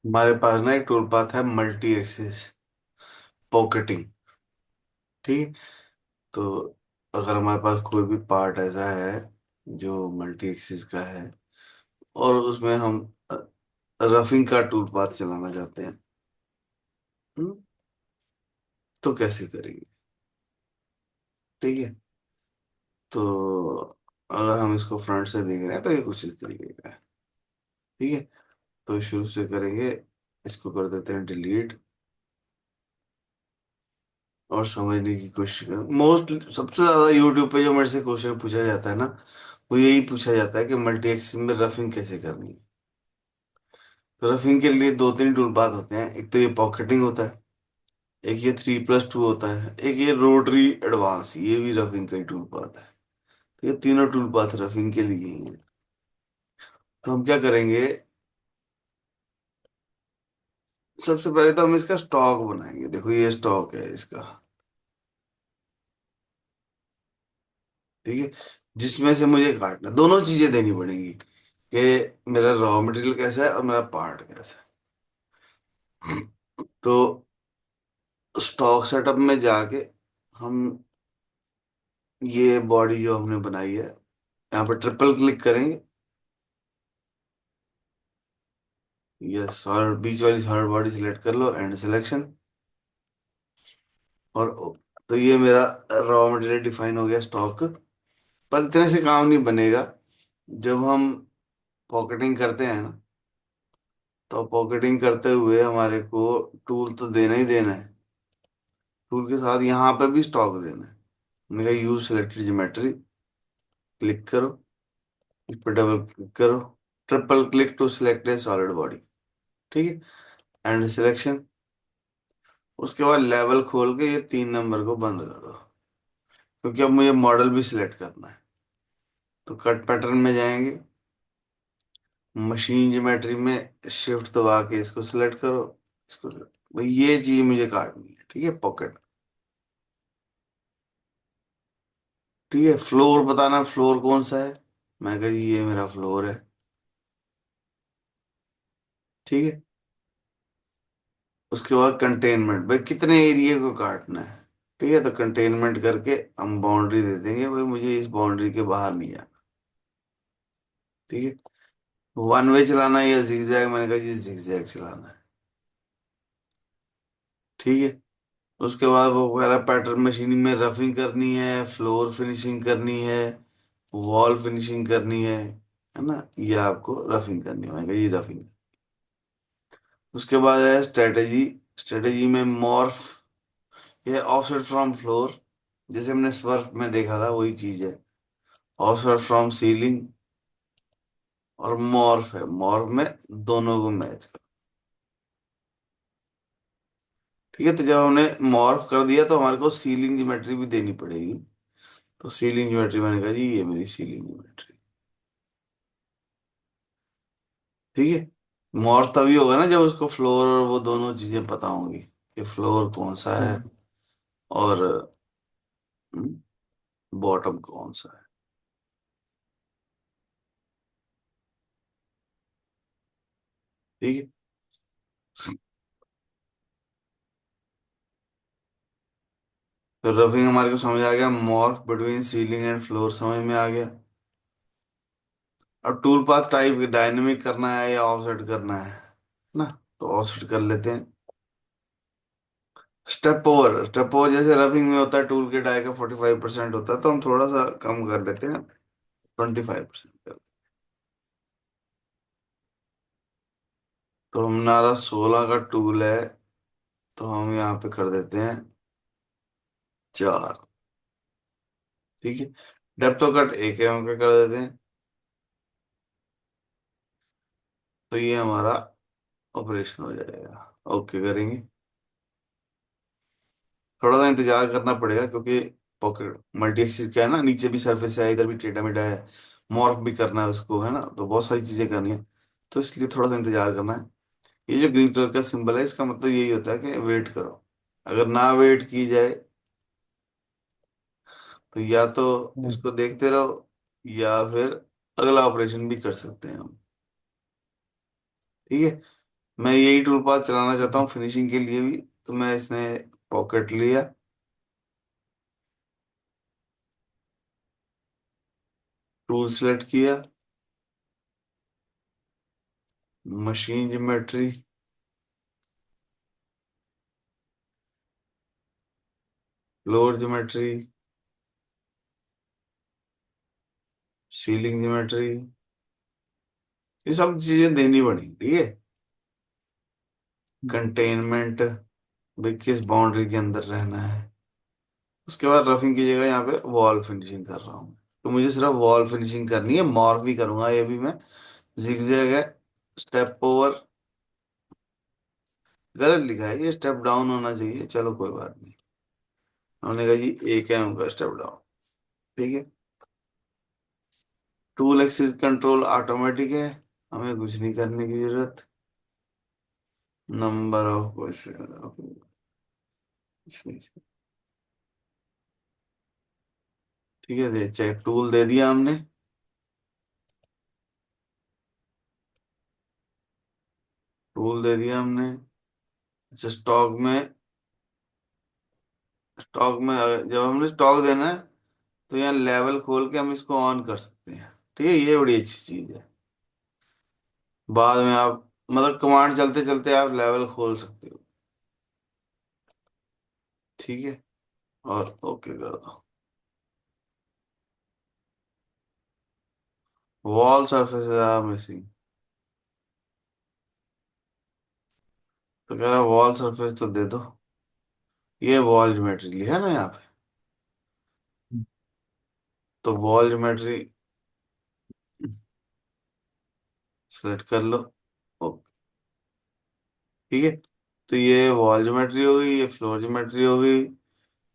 हमारे पास ना एक टूल पाथ है, मल्टी एक्सिस पॉकेटिंग। ठीक है। तो अगर हमारे पास कोई भी पार्ट ऐसा है जो मल्टी एक्सिस का है और उसमें हम रफिंग का टूल पाथ चलाना चाहते हैं, हम्म, तो कैसे करेंगे? ठीक है। तो अगर हम इसको फ्रंट से देख रहे हैं तो ये कुछ इस तरीके का है। ठीक है। तो शुरू से करेंगे, इसको कर देते हैं डिलीट और समझने की कोशिश करें। मोस्ट सबसे ज्यादा यूट्यूब पे जो मेरे से क्वेश्चन पूछा जाता है ना, वो यही पूछा जाता है कि मल्टी एक्सिस में रफिंग कैसे करनी है। तो रफिंग के लिए दो तीन टूल पाथ होते हैं। एक तो ये पॉकेटिंग होता है, एक ये 3+2 होता है, एक ये रोटरी एडवांस, ये भी रफिंग का ही टूल पाथ है। तो ये तीनों टूल पाथ रफिंग के लिए ही हैं। तो हम क्या करेंगे, सबसे पहले तो हम इसका स्टॉक बनाएंगे। देखो ये स्टॉक है इसका। ठीक है। जिसमें से मुझे काटना, दोनों चीजें देनी पड़ेंगी कि मेरा रॉ मटेरियल कैसा है और मेरा पार्ट कैसा है। तो स्टॉक सेटअप में जाके हम ये बॉडी जो हमने बनाई है, यहाँ पर ट्रिपल क्लिक करेंगे। यस, और बीच वाली थर्ड बॉडी सिलेक्ट कर लो, एंड सिलेक्शन। और तो ये मेरा रॉ मटेरियल डिफाइन हो गया, स्टॉक। पर इतने से काम नहीं बनेगा। जब हम पॉकेटिंग करते हैं ना, तो पॉकेटिंग करते हुए हमारे को टूल तो देना ही देना है। टूल के साथ यहाँ पे भी स्टॉक देना है। हमने कहा यूज सिलेक्टेड ज्योमेट्री, क्लिक करो, इस पर डबल क्लिक करो, triple click to select a solid body. ठीक है, एंड सिलेक्शन। उसके बाद लेवल खोल के ये 3 नंबर को बंद कर दो, क्योंकि अब मुझे मॉडल भी सिलेक्ट करना है। तो कट पैटर्न में जाएंगे, मशीन ज्योमेट्री में शिफ्ट दबा के इसको सिलेक्ट करो, इसको भाई ये चीज मुझे काटनी है। ठीक है, पॉकेट। ठीक है, फ्लोर बताना, फ्लोर कौन सा है। मैं कहा जी ये मेरा फ्लोर है। ठीक है। उसके बाद कंटेनमेंट, भाई कितने एरिया को काटना है। ठीक है, तो कंटेनमेंट करके हम बाउंड्री दे देंगे, भाई मुझे इस बाउंड्री के बाहर नहीं जाना। ठीक है। वन वे चलाना है या जिगजैग, मैंने कहा जी जिगजैग चलाना है। ठीक है। उसके बाद वो वगैरह पैटर्न मशीनिंग में रफिंग करनी है, फ्लोर फिनिशिंग करनी है, वॉल फिनिशिंग करनी है ना, ये आपको रफिंग करनी होगी, ये रफिंग। उसके बाद है स्ट्रेटेजी। स्ट्रेटेजी में मॉर्फ, ये ऑफसेट फ्रॉम फ्लोर, जैसे हमने स्वर्फ में देखा था वही चीज है। ऑफसेट फ्रॉम सीलिंग, और मॉर्फ है, मॉर्फ में दोनों को मैच कर। ठीक है। तो जब हमने मॉर्फ कर दिया तो हमारे को सीलिंग ज्योमेट्री भी देनी पड़ेगी। तो सीलिंग ज्योमेट्री, मैंने कहा जी ये मेरी सीलिंग ज्योमेट्री। ठीक है। मॉर्फ तभी होगा ना जब उसको फ्लोर और वो दोनों चीजें पता होंगी कि फ्लोर कौन सा है और बॉटम कौन सा है। ठीक है। तो रफिंग हमारे को समझ आ गया, morph between ceiling and floor समझ में आ गया। अब टूल पाथ टाइप डायनेमिक करना है या ऑफसेट करना है ना, तो ऑफसेट कर लेते हैं। स्टेप ओवर जैसे रफिंग में होता है, टूल के डाई का 45% होता है, तो हम थोड़ा सा कम कर लेते हैं, 25% कर लेते हैं। तो हमारा 16 का टूल है, तो हम यहाँ पे कर देते हैं 4। ठीक है। डेप्थ ऑफ कट एक है, हम क्या कर देते हैं, तो ये हमारा ऑपरेशन हो जाएगा। ओके करेंगे। थोड़ा सा इंतजार करना पड़ेगा, क्योंकि पॉकेट मल्टी एक्सिस क्या है ना, नीचे भी सरफेस है, इधर भी टेढ़ा मेढ़ा है, मॉर्फ भी करना है उसको, है ना, तो बहुत सारी चीजें करनी है। तो इसलिए थोड़ा सा इंतजार करना है। ये जो ग्रीन कलर का सिंबल है, इसका मतलब यही होता है कि वेट करो। अगर ना वेट की जाए तो या तो इसको देखते रहो, या फिर अगला ऑपरेशन भी कर सकते हैं हम। ठीक है। मैं यही टूल पाथ चलाना चाहता हूँ फिनिशिंग के लिए भी, तो मैं इसने पॉकेट लिया, टूल सेलेक्ट किया, machine geometry, floor geometry, ceiling geometry, ये सब चीजें देनी पड़ी, ठीक है। कंटेनमेंट, भाई किस बाउंड्री के अंदर रहना है। उसके बाद रफिंग की जगह यहाँ पे वॉल फिनिशिंग कर रहा हूँ, तो मुझे सिर्फ वॉल फिनिशिंग करनी है, मॉर्फ भी करूंगा ये भी मैं। जिगजैग है, स्टेप ओवर, गलत लिखा है, ये स्टेप डाउन होना चाहिए, चलो कोई बात नहीं। हमने कहा जी एक है उनका स्टेप डाउन, ठीक है। टूल एक्सिस कंट्रोल ऑटोमेटिक है, हमें कुछ नहीं करने की जरूरत। नंबर ऑफ क्वेश्चन, ठीक है, दे चेक टूल दे दिया हमने। टूल दे दिया हमने। अच्छा, जब हमने स्टॉक देना है, तो यहाँ लेवल खोल के हम इसको ऑन कर सकते हैं, ठीक है, ये बड़ी अच्छी चीज है। बाद में आप मतलब कमांड चलते चलते आप लेवल खोल सकते हो, ठीक है। और ओके कर दो। वॉल सरफेस आर मिसिंग, तो कह रहा वॉल सरफेस तो दे दो, ये वॉल ज्योमेट्री लिखा ना यहाँ पे, तो वॉल ज्योमेट्री सेलेक्ट कर लो, ओके, ठीक है। तो ये वॉल ज्योमेट्री हो गई, ये फ्लोर ज्योमेट्री हो गई,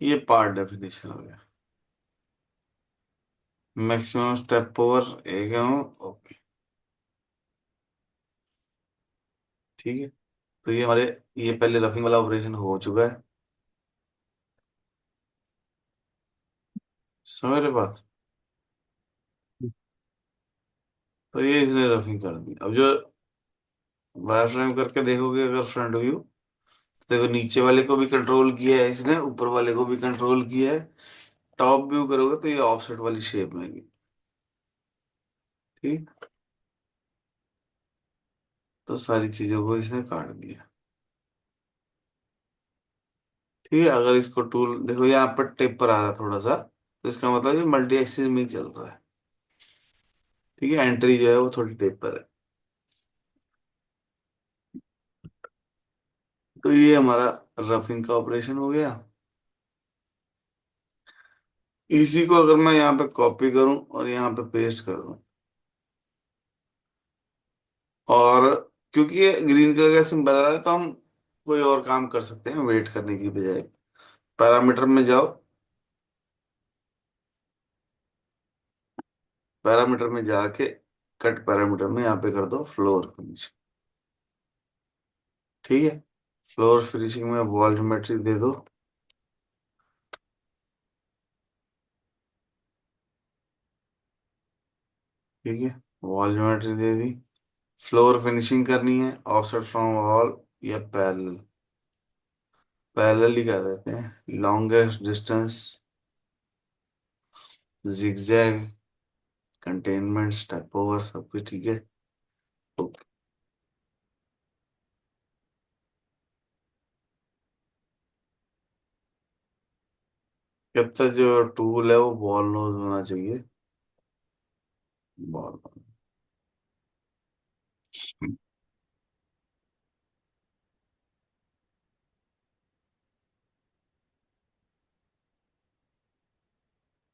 ये पार्ट डेफिनेशन हो गया। मैक्सिमम स्टेप ओवर एक है, ओके, ठीक है। तो ये हमारे, ये पहले रफिंग वाला ऑपरेशन हो चुका है, समझ रहे बात। तो ये इसने रफिंग कर दी। अब जो वायर फ्रेम करके देखोगे अगर फ्रंट व्यू, तो देखो नीचे वाले को भी कंट्रोल किया है इसने, ऊपर वाले को भी कंट्रोल किया है। टॉप व्यू करोगे तो ये ऑफसेट वाली शेप में है, ठीक। तो सारी चीजों को इसने काट दिया, ठीक है। अगर इसको टूल देखो यहाँ पर टेपर आ रहा है थोड़ा सा, तो इसका मतलब ये मल्टी एक्सिस में ही चल रहा है, ठीक है। एंट्री जो है वो थोड़ी टेपर है। तो ये हमारा रफिंग का ऑपरेशन हो गया। इसी को अगर मैं यहाँ पे कॉपी करूं और यहाँ पे पेस्ट कर दूं, और क्योंकि ये ग्रीन कलर का सिंबल आ रहा है, तो हम कोई और काम कर सकते हैं वेट करने की बजाय। पैरामीटर में जाओ, पैरामीटर में जाके कट पैरामीटर में यहाँ पे कर दो फ्लोर फिनिश, ठीक है। फ्लोर फिनिशिंग में वॉल ज्योमेट्री दे दो, ठीक है। वॉल ज्योमेट्री दे दी। फ्लोर फिनिशिंग करनी है ऑफसेट फ्रॉम वॉल या पैरेलल, पैरेलल ही कर देते हैं। Longest distance, zigzag, containment, step over, सब कुछ ठीक है, ओके। कहता जो टूल है वो बॉल नोज होना चाहिए, बॉल।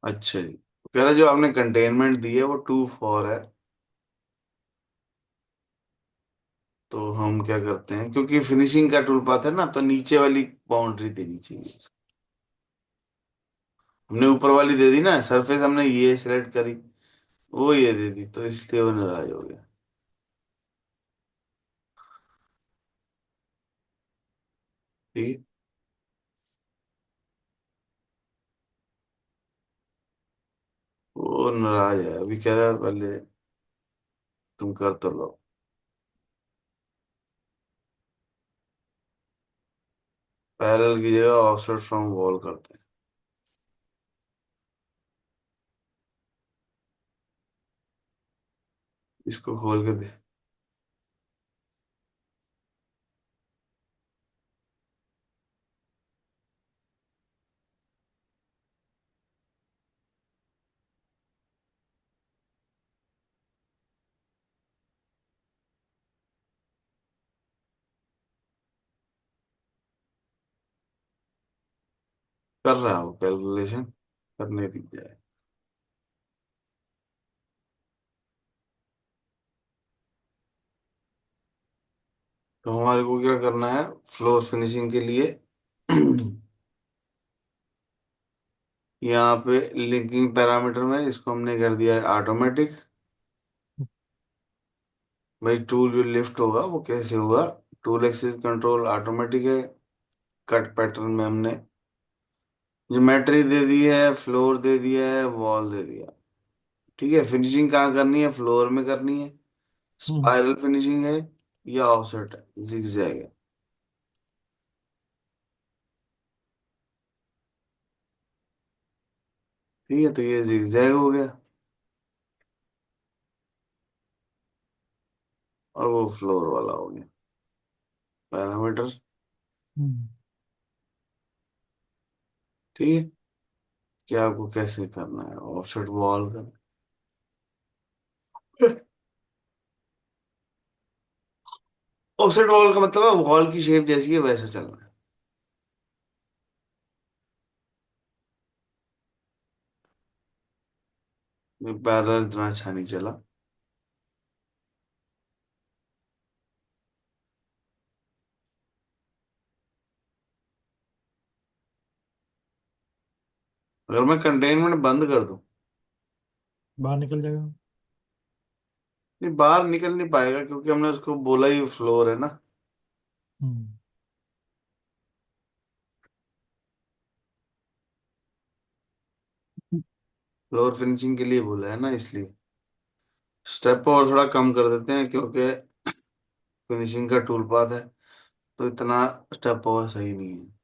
अच्छा जी, कह रहा जो आपने कंटेनमेंट दी है वो 2 4 है, तो हम क्या करते हैं, क्योंकि फिनिशिंग का टूल पाथ है ना, तो नीचे वाली बाउंड्री देनी चाहिए। हमने ऊपर वाली दे दी ना, सरफेस हमने ये सिलेक्ट करी, वो ये दे दी, तो इसलिए वो नाराज हो गया, ठीक है। वो नाराज है, अभी कह रहा है पहले तुम कर तो लो। पैरेलल की जगह ऑफसेट फ्रॉम वॉल करते हैं। इसको खोल के दे। कर रहा हो कैलकुलेशन, करने दीजिए। तो हमारे को क्या करना है फ्लोर फिनिशिंग के लिए। यहाँ पे लिंकिंग पैरामीटर में इसको हमने कर दिया है ऑटोमेटिक। भाई टूल जो लिफ्ट होगा वो कैसे होगा, टूल एक्सिस कंट्रोल ऑटोमेटिक है। कट पैटर्न में हमने ज्योमेट्री दे दी है, फ्लोर दे दिया है, वॉल दे दिया। ठीक है, फिनिशिंग कहाँ करनी है, फ्लोर में करनी है। हम्म। स्पाइरल फिनिशिंग है या ऑफसेट है, जिगजैग है। ठीक है, तो ये जिगजैग हो गया और वो फ्लोर वाला हो गया पैरामीटर। हम्म। ठीक है, क्या आपको कैसे करना है ऑफसेट वॉल का। ऑफसेट वॉल का मतलब है वॉल की शेप जैसी है वैसा चलना है। पैरेलल इतना अच्छा नहीं चला। अगर मैं कंटेनमेंट बंद कर दूं, बाहर निकल जाएगा। नहीं बाहर निकल नहीं पाएगा क्योंकि हमने उसको बोला ही फ्लोर है ना। हम्म। फ्लोर फिनिशिंग के लिए बोला है ना, इसलिए स्टेप और थोड़ा कम कर देते हैं क्योंकि फिनिशिंग का टूल पाथ है तो इतना स्टेप ओवर सही नहीं है।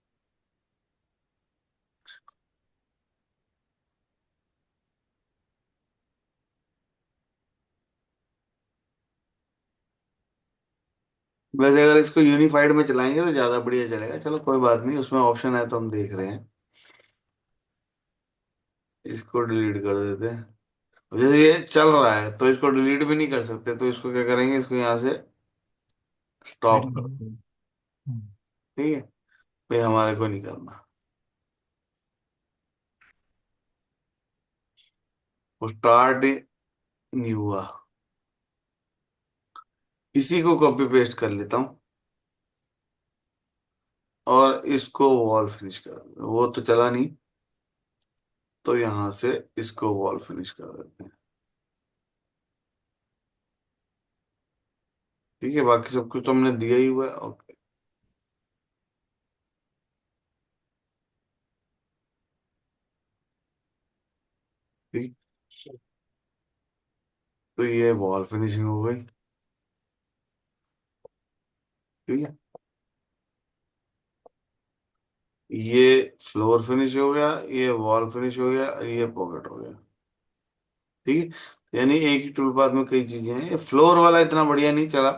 वैसे अगर इसको यूनिफाइड में चलाएंगे तो ज्यादा बढ़िया चलेगा, चलो कोई बात नहीं, उसमें ऑप्शन है तो हम देख रहे हैं। इसको डिलीट कर देते हैं। अब जैसे ये चल रहा है तो इसको डिलीट भी नहीं कर सकते, तो इसको क्या करेंगे, इसको यहाँ से स्टॉप साइड कर कर दो। दो। हम्म। ठीक है, भाई हमारे को नहीं करना। वो स्टार्ट नहीं हुआ। इसी को कॉपी पेस्ट कर लेता हूँ और इसको वॉल फिनिश कर देते हैं। वो तो चला नहीं, तो यहाँ से इसको वॉल फिनिश कर देते हैं। ठीक है, बाकी सब कुछ तो हमने दिया ही हुआ है। ओके। ठीक, तो ये वॉल फिनिशिंग हो गई। ठीक है, ये फ्लोर फिनिश हो गया, ये वॉल फिनिश हो गया, और ये पॉकेट हो गया। ठीक है, यानी एक ही टूल पाथ में कई चीजें हैं। ये फ्लोर वाला इतना बढ़िया नहीं चला,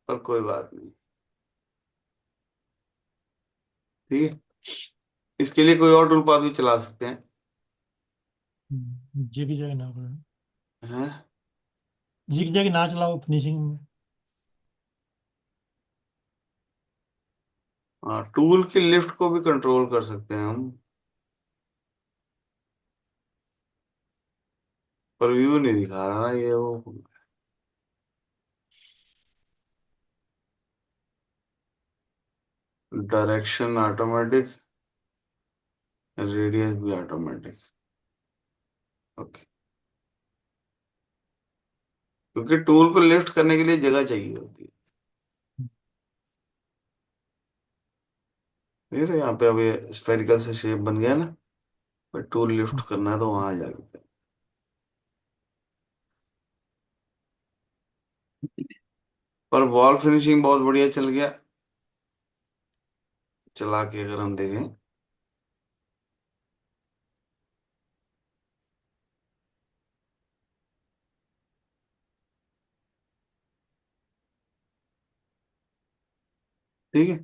पर कोई बात नहीं। ठीक है, इसके लिए कोई और टूल पाथ भी चला सकते हैं। जी की जगह ना करो। हैं, जी की जगह ना चलाओ फिनिशिंग में। हाँ, टूल की लिफ्ट को भी कंट्रोल कर सकते हैं हम, पर व्यू नहीं दिखा रहा ना ये वो। डायरेक्शन ऑटोमेटिक, रेडियस भी ऑटोमेटिक। ओके, क्योंकि टूल को लिफ्ट करने के लिए जगह चाहिए होती है। फिर यहाँ पे अभी स्फेरिकल से शेप बन गया ना, पर टूल लिफ्ट करना है तो वहां जाके। पर वॉल फिनिशिंग बहुत बढ़िया चल गया। चला के अगर हम देखें, ठीक है।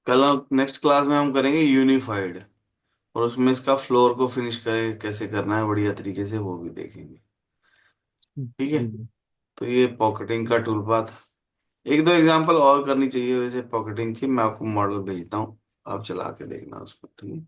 कल नेक्स्ट क्लास में हम करेंगे यूनिफाइड, और उसमें इसका फ्लोर को फिनिश कैसे करना है बढ़िया तरीके से, वो भी देखेंगे। ठीक है। तो ये पॉकेटिंग का टूल पाथ। एक दो एग्जांपल और करनी चाहिए वैसे पॉकेटिंग की, मैं आपको मॉडल भेजता हूँ, आप चला के देखना उसको, ठीक है।